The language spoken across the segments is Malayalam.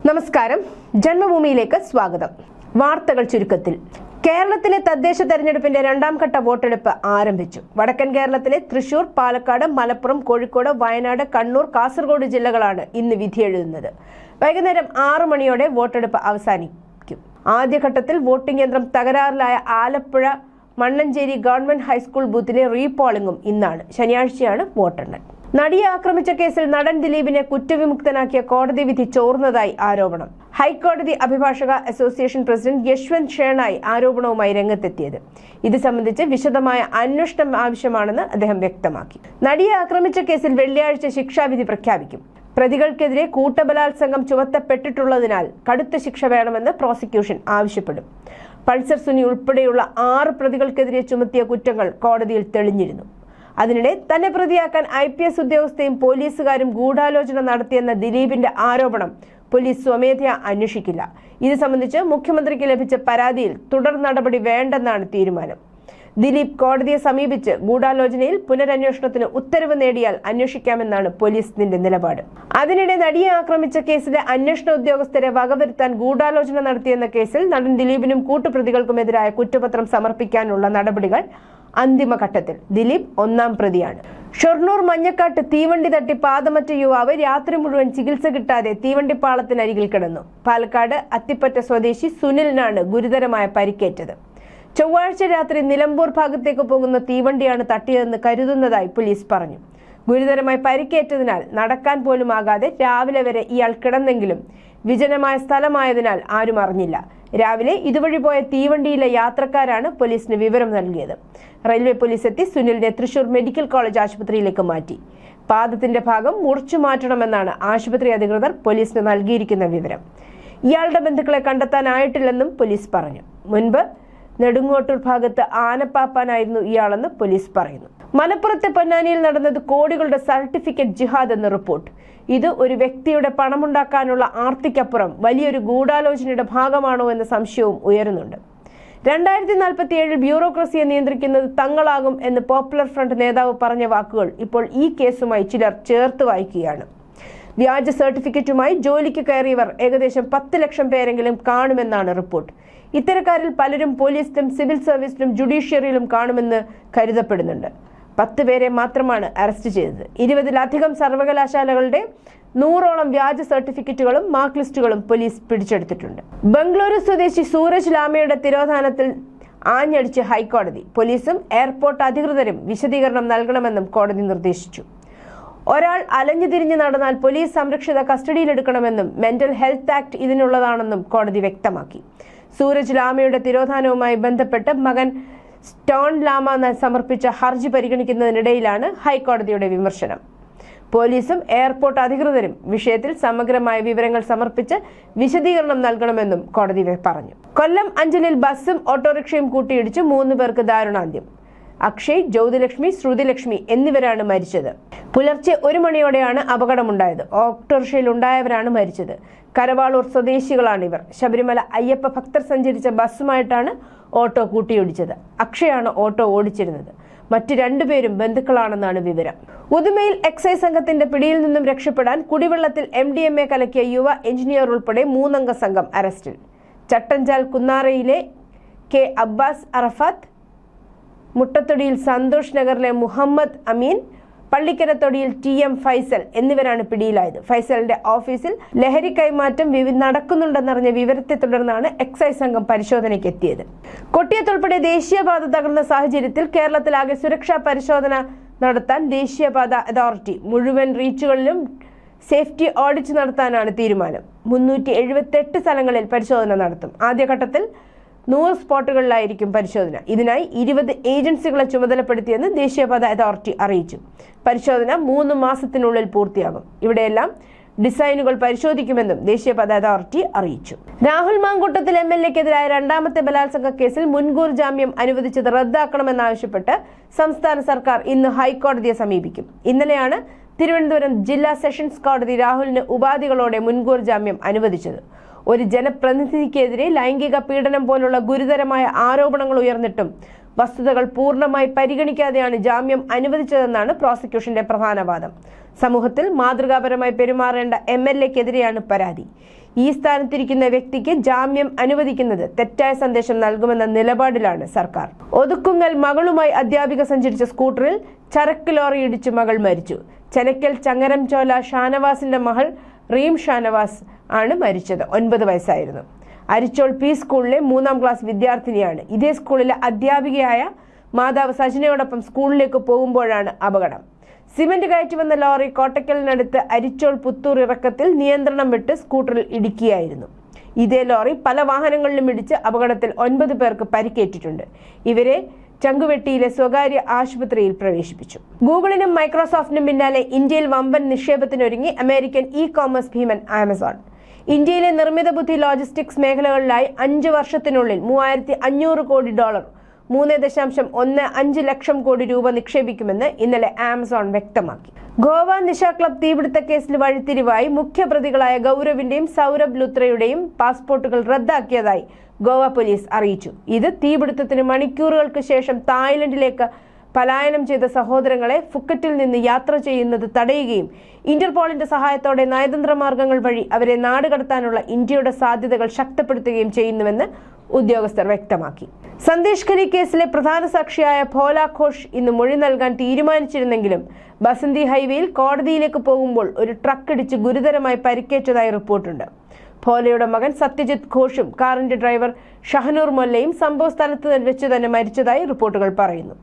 നമസ്കാരം, ജന്മഭൂമിയിലേക്ക് സ്വാഗതം. വാർത്തകൾ ചുരുക്കത്തിൽ. കേരളത്തിലെ തദ്ദേശ തെരഞ്ഞെടുപ്പിന്റെ രണ്ടാം ഘട്ട വോട്ടെടുപ്പ് ആരംഭിച്ചു. വടക്കൻ കേരളത്തിലെ തൃശൂർ, പാലക്കാട്, മലപ്പുറം, കോഴിക്കോട്, വയനാട്, കണ്ണൂർ, കാസർഗോഡ് ജില്ലകളാണ് ഇന്ന് വിധിയെഴുതുന്നത്. വൈകുന്നേരം 6 മണിയോടെ വോട്ടെടുപ്പ് അവസാനിക്കും. ആദ്യഘട്ടത്തിൽ വോട്ടിംഗ് യന്ത്രം തകരാറിലായ ആലപ്പുഴ മണ്ണഞ്ചേരി ഗവൺമെന്റ് ഹൈസ്കൂൾ ബൂത്തിലെ റീപോളിംഗും ഇന്നാണ്. ശനിയാഴ്ചയാണ് വോട്ടെണ്ണൽ. നടിയെ ആക്രമിച്ച കേസിൽ നടൻ ദിലീപിനെ കുറ്റവിമുക്തനാക്കിയ കോടതി വിധി ചോർന്നതായി ആരോപണം. ഹൈക്കോടതി അഭിഭാഷക അസോസിയേഷൻ പ്രസിഡന്റ് യശ്വന്ത് ഷേണായി ആരോപണവുമായി രംഗത്തെത്തിയത്. ഇത് സംബന്ധിച്ച് വിശദമായ അന്വേഷണം ആവശ്യമാണെന്ന് അദ്ദേഹം വ്യക്തമാക്കി. നടിയെ ആക്രമിച്ച കേസിൽ വെള്ളിയാഴ്ച ശിക്ഷാവിധി പ്രഖ്യാപിക്കും. പ്രതികൾക്കെതിരെ കൂട്ടബലാത്സംഗം ചുമത്തപ്പെട്ടിട്ടുള്ളതിനാൽ കടുത്ത ശിക്ഷ വേണമെന്ന് പ്രോസിക്യൂഷൻ ആവശ്യപ്പെടും. പൾസർ സുനി ഉൾപ്പെടെയുള്ള 6 പ്രതികൾക്കെതിരെ ചുമത്തിയ കുറ്റങ്ങൾ കോടതിയിൽ തെളിഞ്ഞിരുന്നു. അതിനിടെ തന്നെ പ്രതിയാക്കാൻ IPS ഉദ്യോഗസ്ഥയും പോലീസുകാരും ഗൂഢാലോചന നടത്തിയെന്ന ദിലീപിന്റെ ആരോപണം പോലീസ് സ്വമേധയാ അന്വേഷിക്കില്ല. ഇത് സംബന്ധിച്ച് മുഖ്യമന്ത്രിക്ക് ലഭിച്ച പരാതിയിൽ തുടർ നടപടി വേണ്ടെന്നാണ് തീരുമാനം. ദിലീപ് കോടതിയെ സമീപിച്ച് ഗൂഢാലോചനയിൽ പുനരന്വേഷണത്തിന് ഉത്തരവ് നേടിയാൽ അന്വേഷിക്കാമെന്നാണ് പോലീസിന്റെ നിലപാട്. അതിനിടെ നടിയെ ആക്രമിച്ച കേസിലെ അന്വേഷണ ഉദ്യോഗസ്ഥരെ വകവരുത്താൻ ഗൂഢാലോചന നടത്തിയെന്ന കേസിൽ നടൻ ദിലീപിനും കൂട്ടുപ്രതികൾക്കുമെതിരായ കുറ്റപത്രം സമർപ്പിക്കാനുള്ള നടപടികൾ അന്തിമഘട്ടത്തിൽ. ദിലീപ് 1-ാം പ്രതിയാണ്. ഷൊർണൂർ മഞ്ഞക്കാട്ട് തീവണ്ടി തട്ടി പാദമറ്റ യുവാവ് രാത്രി മുഴുവൻ ചികിത്സ കിട്ടാതെ തീവണ്ടിപ്പാളത്തിനരികിൽ കിടന്നു. പാലക്കാട് അത്തിപ്പറ്റ സ്വദേശി സുനിലിനാണ് ഗുരുതരമായ പരിക്കേറ്റത്. ചൊവ്വാഴ്ച രാത്രി നിലമ്പൂർ ഭാഗത്തേക്ക് പോകുന്ന തീവണ്ടിയാണ് തട്ടിയതെന്ന് കരുതുന്നതായി പോലീസ് പറഞ്ഞു. ഗുരുതരമായി പരിക്കേറ്റതിനാൽ നടക്കാൻ പോലും ആകാതെ രാവിലെ വരെ ഇയാൾ കിടന്നെങ്കിലും വിജനമായ സ്ഥലമായതിനാൽ ആരും അറിഞ്ഞില്ല. രാവിലെ ഇതുവഴി പോയ തീവണ്ടിയിലെ യാത്രക്കാരാണ് പോലീസിന് വിവരം നൽകിയത്. റെയിൽവേ പോലീസ് എത്തി സുനിലിനെ തൃശൂർ മെഡിക്കൽ കോളേജ് ആശുപത്രിയിലേക്ക് മാറ്റി. പാദത്തിന്റെ ഭാഗം മുറിച്ചു മാറ്റണമെന്നാണ് ആശുപത്രി അധികൃതർ പോലീസിന് നൽകിയിരിക്കുന്ന വിവരം. ഇയാളുടെ ബന്ധുക്കളെ കണ്ടെത്താനായിട്ടില്ലെന്നും പോലീസ് പറഞ്ഞു. മുൻപ് നെടുങ്ങോട്ടൂർ ഭാഗത്ത് ആനപ്പാപ്പാനായിരുന്നു ഇയാളെന്ന് പോലീസ് പറയുന്നു. മലപ്പുറത്തെ പൊന്നാനിയിൽ നടന്നത് കോടികളുടെ സർട്ടിഫിക്കറ്റ് ജിഹാദ് എന്ന റിപ്പോർട്ട്. ഇത് ഒരു വ്യക്തിയുടെ പണമുണ്ടാക്കാനുള്ള ആർത്തിക്കപ്പുറം വലിയൊരു ഗൂഢാലോചനയുടെ ഭാഗമാണോ എന്ന സംശയവും ഉയരുന്നുണ്ട്. 2047 ബ്യൂറോക്രസിയെ നിയന്ത്രിക്കുന്നത് തങ്ങളാകും എന്ന് പോപ്പുലർ ഫ്രണ്ട് നേതാവ് പറഞ്ഞ വാക്കുകൾ ഇപ്പോൾ ഈ കേസുമായി ചിലർ ചേർത്ത് വായിക്കുകയാണ്. വ്യാജ സർട്ടിഫിക്കറ്റുമായി ജോലിക്ക് കയറിയവർ ഏകദേശം 10 ലക്ഷം പേരെങ്കിലും കാണുമെന്നാണ് റിപ്പോർട്ട്. ഇത്തരക്കാരിൽ പലരും പോലീസിലും സിവിൽ സർവീസിലും ജുഡീഷ്യറിയിലും കാണുമെന്ന് കരുതപ്പെടുന്നുണ്ട്. 10 പേരെ മാത്രമാണ് അറസ്റ്റ് ചെയ്തത്. 20-ലധികം സർവകലാശാലകളുടെ 100ഓളം വ്യാജ സർട്ടിഫിക്കറ്റുകളും മാർക്ക് ലിസ്റ്റുകളും പോലീസ് പിടിച്ചെടുത്തിട്ടുണ്ട്. ബംഗളൂരു സ്വദേശി സൂരജ് ലാമയുടെ തിരോധാനത്തിൽ ആഞ്ഞടിച്ച് ഹൈക്കോടതി. പോലീസും എയർപോർട്ട് അധികൃതരും വിശദീകരണം നൽകണമെന്നും കോടതി നിർദ്ദേശിച്ചു. ഒരാൾ അലഞ്ഞുതിരിഞ്ഞ് നടന്നാൽ പോലീസ് സംരക്ഷിത കസ്റ്റഡിയിലെടുക്കണമെന്നും മെന്റൽ ഹെൽത്ത് ആക്ട് ഇതിനുള്ളതാണെന്നും കോടതി വ്യക്തമാക്കി. സൂരജ് ലാമയുടെ തിരോധാനവുമായി ബന്ധപ്പെട്ട് മകൻ സ്റ്റോൺ ലാമ സമർപ്പിച്ച ഹർജി പരിഗണിക്കുന്നതിനിടയിലാണ് ഹൈക്കോടതിയുടെ വിമർശനം. പോലീസും എയർപോർട്ട് അധികൃതരും വിഷയത്തിൽ സമഗ്രമായ വിവരങ്ങൾ സമർപ്പിച്ച് വിശദീകരണം നൽകണമെന്നും കോടതി പറഞ്ഞു. കൊല്ലം അഞ്ചലിൽ ബസ്സും ഓട്ടോറിക്ഷയും കൂട്ടിയിടിച്ച് 3 പേർക്ക് ദാരുണാന്ത്യം. അക്ഷയ്, ജ്യോതിലക്ഷ്മി, ശ്രുതിലക്ഷ്മി എന്നിവരാണ് മരിച്ചത്. പുലർച്ചെ 1 മണിയോടെയാണ് അപകടമുണ്ടായത്. ഓട്ടോറിക്ഷയിൽ ഉണ്ടായവരാണ് മരിച്ചത്. കരവാളൂർ സ്വദേശികളാണിവർ. ശബരിമല അയ്യപ്പ ഭക്തർ സഞ്ചരിച്ച ബസ്സുമായിട്ടാണ് ഓട്ടോ കൂട്ടിയിടിച്ചത്. അക്ഷയാണ് ഓട്ടോ ഓടിച്ചിരുന്നത്. മറ്റ് 2 പേരും ബന്ധുക്കളാണെന്നാണ് വിവരം. ഉദുമയിൽ എക്സൈസ് സംഘത്തിന്റെ പിടിയിൽ നിന്നും രക്ഷപ്പെടാൻ കുടിവെള്ളത്തിൽ MDMA കലക്കിയ യുവ എഞ്ചിനീയർ ഉൾപ്പെടെ 3 അംഗ സംഘം അറസ്റ്റിൽ. ചട്ടഞ്ചാൽ കുന്നാറയിലെ K അബ്ബാസ് അറഫാത്ത്, മുട്ടത്തൊടിയിൽ സന്തോഷ് നഗറിലെ മുഹമ്മദ് അമീൻ, പള്ളിക്കരത്തൊടിയിൽ TM ഫൈസൽ എന്നിവരാണ് പിടിയിലായത്. ഫൈസലിന്റെ ഓഫീസിൽ ലഹരി കൈമാറ്റം നടക്കുന്നുണ്ടെന്നറിഞ്ഞ വിവരത്തെ തുടർന്നാണ് എക്സൈസ് സംഘം പരിശോധനയ്ക്ക് എത്തിയത്. കൊട്ടിയത്തുൾപ്പെടെ ദേശീയപാത തകർന്ന സാഹചര്യത്തിൽ കേരളത്തിലാകെ സുരക്ഷാ പരിശോധന നടത്താൻ ദേശീയപാത അതോറിറ്റി മുഴുവൻ റീച്ചുകളിലും സേഫ്റ്റി ഓഡിറ്റ് നടത്താനാണ് തീരുമാനം. 378 സ്ഥലങ്ങളിൽ പരിശോധന നടത്തും. ആദ്യഘട്ടത്തിൽ 100 സ്പോട്ടുകളിലായിരിക്കും പരിശോധന. ഇതിനായി 20 ഏജൻസികളെ ചുമതലപ്പെടുത്തിയെന്ന് ദേശീയപാത അതോറിറ്റി അറിയിച്ചു. പരിശോധന 3 മാസത്തിനുള്ളിൽ പൂർത്തിയാകും. ഇവിടെയെല്ലാം ഡിസൈനുകൾ പരിശോധിക്കുമെന്നും ദേശീയപാത അതോറിറ്റി അറിയിച്ചു. രാഹുൽ മാങ്കൂട്ടത്തിൽ MLA-ക്കെതിരായ 2ാമത്തെ ബലാത്സംഗ കേസിൽ മുൻകൂർ ജാമ്യം അനുവദിച്ചത് റദ്ദാക്കണമെന്നാവശ്യപ്പെട്ട് സംസ്ഥാന സർക്കാർ ഇന്ന് ഹൈക്കോടതിയെ സമീപിക്കും. ഇന്നലെയാണ് തിരുവനന്തപുരം ജില്ലാ സെഷൻസ് കോടതി രാഹുലിന് ഉപാധികളോടെ മുൻകൂർ ജാമ്യം അനുവദിച്ചത്. ഒരു ജനപ്രതിനിധിക്കെതിരെ ലൈംഗിക പീഡനം പോലുള്ള ഗുരുതരമായ ആരോപണങ്ങൾ ഉയർന്നിട്ടും വസ്തുതകൾ പൂർണ്ണമായി പരിഗണിക്കാതെയാണ് ജാമ്യം അനുവദിച്ചതെന്നാണ് പ്രോസിക്യൂഷന്റെ പ്രധാന വാദം. സമൂഹത്തിൽ മാതൃകാപരമായി പെരുമാറേണ്ട MLA-ക്കെതിരെയാണ് പരാതി. ഈ സ്ഥാനത്തിരിക്കുന്ന വ്യക്തിക്ക് ജാമ്യം അനുവദിക്കുന്നത് തെറ്റായ സന്ദേശം നൽകുമെന്ന നിലപാടിലാണ് സർക്കാർ. ഒതുക്കുങ്ങൽ മകളുമായി അധ്യാപിക സഞ്ചരിച്ച സ്കൂട്ടറിൽ ചരക്ക് ലോറി ഇടിച്ച് മകൾ മരിച്ചു. ചെനക്കൽ ചങ്ങരംചോല ഷാനവാസിന്റെ മകൾ റീം ഷാനവാസ് ആണ് മരിച്ചത്. 9 വയസ്സായിരുന്നു. അരിച്ചോൾ പി സ്കൂളിലെ 3ാം ക്ലാസ് വിദ്യാർത്ഥിനിയാണ്. ഇതേ സ്കൂളിലെ അധ്യാപികയായ മാതാവ് സജനയോടൊപ്പം സ്കൂളിലേക്ക് പോകുമ്പോഴാണ് അപകടം. സിമന്റ് കയറ്റി വന്ന ലോറി കോട്ടക്കലിനടുത്ത് അരിച്ചോൾ പുത്തൂർ ഇറക്കത്തിൽ നിയന്ത്രണം വിട്ട് സ്കൂട്ടറിൽ ഇടിക്കുകയായിരുന്നു. ഇതേ ലോറി പല വാഹനങ്ങളിലും ഇടിച്ച് അപകടത്തിൽ 9 പേർക്ക് പരിക്കേറ്റിട്ടുണ്ട്. ഇവരെ ചങ്കുവെട്ടിയിലെ സ്വകാര്യ ആശുപത്രിയിൽ പ്രവേശിപ്പിച്ചു. ഗൂഗിളിനും മൈക്രോസോഫ്റ്റിനും പിന്നാലെ ഇന്ത്യയിൽ വമ്പൻ നിക്ഷേപത്തിനൊരുങ്ങി അമേരിക്കൻ ഇ-കോമേഴ്സ് ഭീമൻ ആമസോൺ. ഇന്ത്യയിലെ നിർമ്മിത ബുദ്ധി ലോജിസ്റ്റിക്സ് മേഖലകളിലായി 5 വർഷത്തിനുള്ളിൽ $3,500 കോടി, 3.15 ലക്ഷം കോടി രൂപ നിക്ഷേപിക്കുമെന്ന് ഇന്നലെ ആമസോൺ വ്യക്തമാക്കി. ഗോവ നിശ ക്ലബ് തീപിടുത്ത കേസിൽ വഴിത്തിരിവായി മുഖ്യപ്രതികളായ ഗൗരവിന്റെയും സൗരഭ് ലുത്രയുടെയും പാസ്പോർട്ടുകൾ റദ്ദാക്കിയതായി ഗോവ പോലീസ് അറിയിച്ചു. ഇത് തീപിടുത്തത്തിന് മണിക്കൂറുകൾക്ക് ശേഷം തായ്ലൻഡിലേക്ക് പലായനം ചെയ്ത സഹോദരങ്ങളെ ഫുക്കറ്റിൽ നിന്ന് യാത്ര ചെയ്യുന്നത് തടയുകയും ഇന്റർപോളിന്റെ സഹായത്തോടെ നയതന്ത്ര മാർഗങ്ങൾ വഴി അവരെ നാടുകടത്താനുള്ള ഇന്ത്യയുടെ സാധ്യതകൾ ശക്തിപ്പെടുത്തുകയും ചെയ്യുന്നുവെന്ന് ഉദ്യോഗസ്ഥർ വ്യക്തമാക്കി. സന്ദേശ് ഖനി കേസിലെ പ്രധാന സാക്ഷിയായ ഭോല ഘോഷ് ഇന്ന് മൊഴി നൽകാൻ തീരുമാനിച്ചിരുന്നെങ്കിലും ബസന്തി ഹൈവേയിൽ കോടതിയിലേക്ക് പോകുമ്പോൾ ഒരു ട്രക്ക് ഇടിച്ച് ഗുരുതരമായി പരിക്കേറ്റതായി റിപ്പോർട്ടുണ്ട്. ഭോലയുടെ മകൻ സത്യജിത്ത് ഘോഷും കാറിന്റെ ഡ്രൈവർ ഷഹനൂർ മൊല്ലയും സംഭവ സ്ഥലത്ത് വെച്ച് തന്നെ മരിച്ചതായി റിപ്പോർട്ടുകൾ പറയുന്നു.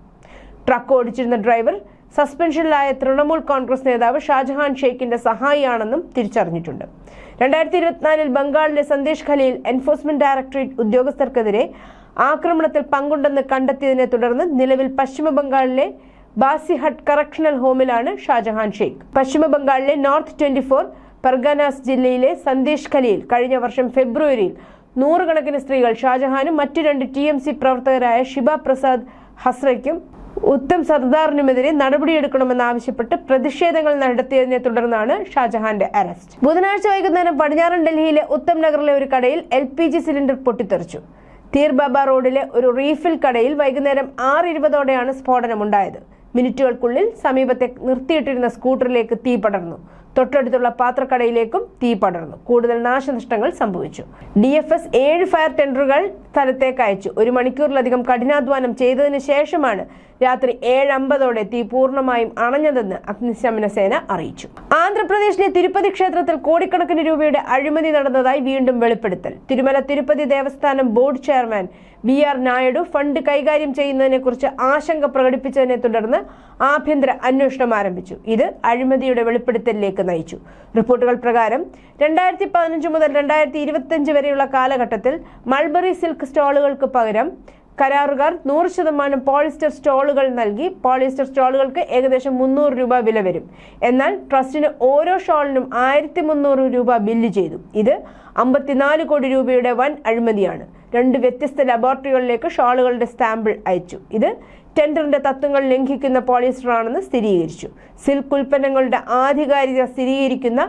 ട്രക്ക് ഓടിച്ചിരുന്ന ഡ്രൈവർ സസ്പെൻഷനിലായ തൃണമൂൽ കോൺഗ്രസ് നേതാവ് ഷാജഹാൻ ഷെയ്ഖിന്റെ സഹായിയാണെന്നും തിരിച്ചറിഞ്ഞിട്ടുണ്ട്. 2024 ബംഗാളിലെ സന്ദേശ് ഖനിയിൽ എൻഫോഴ്സ്മെന്റ് ഡയറക്ടറേറ്റ് ഉദ്യോഗസ്ഥർക്കെതിരെ ആക്രമണത്തിൽ പങ്കുണ്ടെന്ന് കണ്ടെത്തിയതിനെ തുടർന്ന് നിലവിൽ പശ്ചിമ ബംഗാളിലെ ബാസിഹട്ട് കറക്ഷണൽ ഹോമിലാണ് ഷാജഹാൻ ഷെയ്ഖ്. പശ്ചിമ ബംഗാളിലെ നോർത്ത് 24 പർഗനാസ് ജില്ലയിലെ സന്ദേശ് ഖനിയിൽ കഴിഞ്ഞ വർഷം ഫെബ്രുവരിയിൽ 100 കണക്കിന് സ്ത്രീകൾ ഷാജഹാനും മറ്റു 2 TMC പ്രവർത്തകരായ ഷിബ പ്രസാദ് ഹസ്രയ്ക്കും ഉത്തം സർദാറിനുമെതിരെ നടപടിയെടുക്കണമെന്നാവശ്യപ്പെട്ട് പ്രതിഷേധങ്ങൾ നടത്തിയതിനെ തുടർന്നാണ് ഷാജഹാന്റെ അറസ്റ്റ്. ബുധനാഴ്ച വൈകുന്നേരം പടിഞ്ഞാറൻ ഡൽഹിയിലെ ഉത്തം നഗറിലെ ഒരു കടയിൽ LPG സിലിണ്ടർ പൊട്ടിത്തെറിച്ചു. തീർ ബാബ റോഡിലെ ഒരു റീഫിൽ കടയിൽ വൈകുന്നേരം 6:20ഓടെയാണ് സ്ഫോടനമുണ്ടായത്. മിനിറ്റുകൾക്കുള്ളിൽ സമീപത്തെ നിർത്തിയിട്ടിരുന്ന സ്കൂട്ടറിലേക്ക് തീ പടർന്നു. തൊട്ടടുത്തുള്ള പാത്രക്കടയിലേക്കും തീ പടർന്നു. കൂടുതൽ നാശനഷ്ടങ്ങൾ സംഭവിച്ചു. DFS 7 ഫയർ ടെൻഡറുകൾ സ്ഥലത്തേക്ക് അയച്ചു. 1 മണിക്കൂറിലധികം കഠിനാധ്വാനം ചെയ്തതിനു ശേഷമാണ് രാത്രി 7:50ഓടെ തീ പൂർണ്ണമായും അണഞ്ഞതെന്ന് അഗ്നിശമന സേന അറിയിച്ചു. ആന്ധ്രാപ്രദേശിലെ തിരുപ്പതി ക്ഷേത്രത്തിൽ കോടിക്കണക്കിന് രൂപയുടെ അഴിമതി നടന്നതായി വീണ്ടും വെളിപ്പെടുത്തൽ. Tirumala Tirupati Devasthanam board chairman BR Naidu fund കൈകാര്യം ചെയ്യുന്നതിനെക്കുറിച്ച് ആശങ്ക പ്രകടിപ്പിച്ചതിനെ തുടർന്ന് ആഭ്യന്തര അന്വേഷണം ആരംഭിച്ചു. ഇത് അഴിമതിയുടെ വെളിപ്പെടുത്തലിലേക്ക് നയിച്ചു. റിപ്പോർട്ടുകൾ പ്രകാരം 2015 മുതൽ 2025 വരെയുള്ള കാലഘട്ടത്തിൽ മൾബറി സിൽക്ക് സ്റ്റോളുകൾക്ക് പകരം കരാറുകാർ 100% പോളിസ്റ്റർ സ്റ്റോളുകൾ നൽകി. പോളിസ്റ്റർ സ്റ്റോളുകൾക്ക് ഏകദേശം 300 രൂപ വില വരും. എന്നാൽ ട്രസ്റ്റിന് ഓരോ ഷോളിനും 1300 രൂപ ബില്ല് ചെയ്തു. ഇത് 54 കോടി രൂപയുടെ വൻ അഴിമതിയാണ്. 2 വ്യത്യസ്ത ലബോറട്ടറികളിലേക്ക് ഷോളുകളുടെ സാമ്പിൾ അയച്ചു. ഇത് ടെൻഡറിന്റെ തത്വങ്ങൾ ലംഘിക്കുന്ന പോളിസ്റ്റർ ആണെന്ന് സ്ഥിരീകരിച്ചു. സിൽക്ക് ഉൽപ്പന്നങ്ങളുടെ ആധികാരികത സ്ഥിരീകരിക്കുന്ന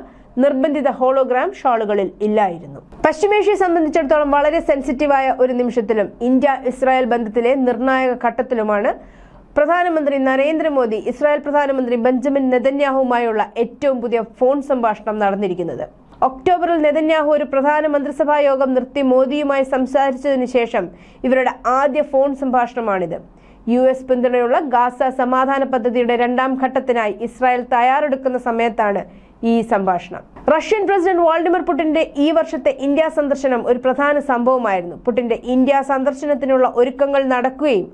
നിർബന്ധിത ഹോളോഗ്രാം ഷോളുകളിൽ ഇല്ലായിരുന്നു. പശ്ചിമേഷ്യയെ സംബന്ധിച്ചിടത്തോളം വളരെ സെൻസിറ്റീവായ ഒരു നിമിഷത്തിലും ഇന്ത്യ-ഇസ്രായേൽ ബന്ധത്തിലെ നിർണായക ഘട്ടത്തിലുമാണ് പ്രധാനമന്ത്രി നരേന്ദ്രമോദി ഇസ്രായേൽ പ്രധാനമന്ത്രി ബെഞ്ചമിൻ നെതന്യാഹുവുമായുള്ള ഏറ്റവും പുതിയ ഫോൺ സംഭാഷണം നടന്നിരിക്കുന്നത്. ഒക്ടോബറിൽ നെതന്യാഹു ഒരു പ്രധാന മന്ത്രിസഭാ യോഗം നിർത്തി മോദിയുമായി സംസാരിച്ചതിനു ശേഷം ഇവരുടെ ആദ്യ ഫോൺ സംഭാഷണമാണിത്. US പിന്തുണയുള്ള ഗാസ സമാധാന പദ്ധതിയുടെ 2ാം ഘട്ടത്തിനായി ഇസ്രായേൽ തയ്യാറെടുക്കുന്ന സമയത്താണ് ഈ സംഭാഷണം. റഷ്യൻ പ്രസിഡന്റ് വ്ളാഡിമിർ പുടിന്റെ ഈ വർഷത്തെ ഇന്ത്യ സന്ദർശനം ഒരു പ്രധാന സംഭവമായിരുന്നു. പുടിന്റെ ഇന്ത്യ സന്ദർശനത്തിനുള്ള ഒരുക്കങ്ങൾ നടക്കുകയും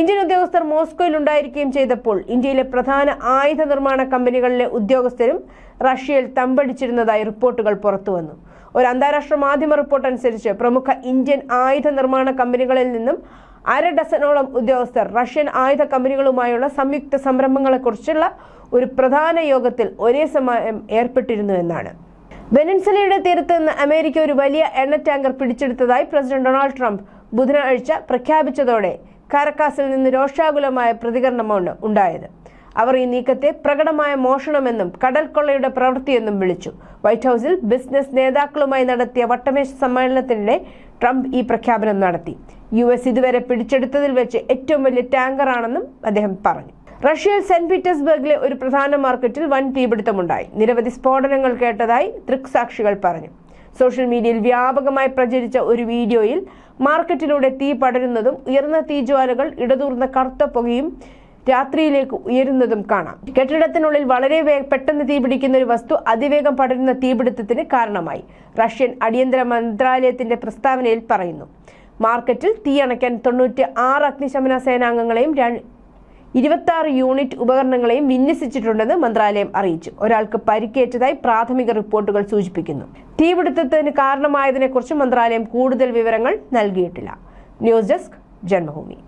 ഇന്ത്യൻ ഉദ്യോഗസ്ഥർ മോസ്കോയിൽ ഉണ്ടായിരിക്കുകയും ചെയ്തപ്പോൾ ഇന്ത്യയിലെ പ്രധാന ആയുധ നിർമ്മാണ കമ്പനികളിലെ ഉദ്യോഗസ്ഥരും റഷ്യയിൽ തമ്പടിച്ചിരുന്നതായി റിപ്പോർട്ടുകൾ പുറത്തുവന്നു. ഒരു അന്താരാഷ്ട്ര മാധ്യമ റിപ്പോർട്ട് അനുസരിച്ച് പ്രമുഖ ഇന്ത്യൻ ആയുധ നിർമ്മാണ കമ്പനികളിൽ നിന്നും 1/2 ഡസനോളം ഉദ്യോഗസ്ഥർ റഷ്യൻ ആയുധ കമ്പനികളുമായുള്ള സംയുക്ത സംരംഭങ്ങളെക്കുറിച്ചുള്ള ഒരു പ്രധാന യോഗത്തിൽ ഒരേ സമയം ഏർപ്പെട്ടിരുന്നു എന്നാണ്. വെനൻസുലയുടെ തീരത്ത് നിന്ന് അമേരിക്ക ഒരു വലിയ എണ്ണ ടാങ്കർ പിടിച്ചെടുത്തതായി പ്രസിഡന്റ് ഡൊണാൾഡ് ട്രംപ് ബുധനാഴ്ച പ്രഖ്യാപിച്ചതോടെ കാരക്കാസിൽ നിന്ന് രോഷാകുലമായ പ്രതികരണമാണ് ഉണ്ടായത്. അവർ ഈ നീക്കത്തെ പ്രകടമായ മോഷണമെന്നും കടൽ കൊള്ളയുടെ പ്രവൃത്തിയെന്നും വിളിച്ചു. വൈറ്റ് ഹൌസിൽ ബിസിനസ് നേതാക്കളുമായി നടത്തിയ വട്ടമേശ സമ്മേളനത്തിനിടെ ട്രംപ് ഈ പ്രഖ്യാപനം നടത്തി. US ഇതുവരെ പിടിച്ചെടുത്തതിൽ വെച്ച് ഏറ്റവും വലിയ ടാങ്കറാണെന്നും അദ്ദേഹം പറഞ്ഞു. റഷ്യയിൽ സെന്റ് പീറ്റേഴ്സ്ബർഗിലെ ഒരു പ്രധാന മാർക്കറ്റിൽ വൻ തീപിടുത്തമുണ്ടായി. നിരവധി സ്ഫോടനങ്ങൾ കേട്ടതായി ദൃക്സാക്ഷികൾ പറഞ്ഞു. സോഷ്യൽ മീഡിയയിൽ വ്യാപകമായി പ്രചരിച്ച ഒരു വീഡിയോയിൽ മാർക്കറ്റിലൂടെ തീ പടരുന്നതും ഉയർന്ന തീജ്വാലകൾ ഇടതൂർന്ന കറുത്ത പുകയും രാത്രിയിലേക്ക് ഉയരുന്നതും കാണാം. കെട്ടിടത്തിനുള്ളിൽ വളരെ പെട്ടെന്ന് തീപിടിക്കുന്ന ഒരു വസ്തു അതിവേഗം പടരുന്ന തീപിടുത്തത്തിന് കാരണമായി റഷ്യൻ അടിയന്തര മന്ത്രാലയത്തിന്റെ പ്രസ്താവനയിൽ പറയുന്നു. മാർക്കറ്റിൽ തീയണയ്ക്കാൻ 96 അഗ്നിശമന സേനാംഗങ്ങളെയും 26 യൂണിറ്റ് ഉപകരണങ്ങളെയും വിന്യസിച്ചിട്ടുണ്ടെന്ന് മന്ത്രാലയം അറിയിച്ചു. ഒരാൾക്ക് പരിക്കേറ്റതായി പ്രാഥമിക റിപ്പോർട്ടുകൾ സൂചിപ്പിക്കുന്നു. തീപിടുത്തത്തിന് കാരണമായതിനെക്കുറിച്ച് മന്ത്രാലയം കൂടുതൽ വിവരങ്ങൾ നൽകിയിട്ടില്ല. News desk Janmabhumi.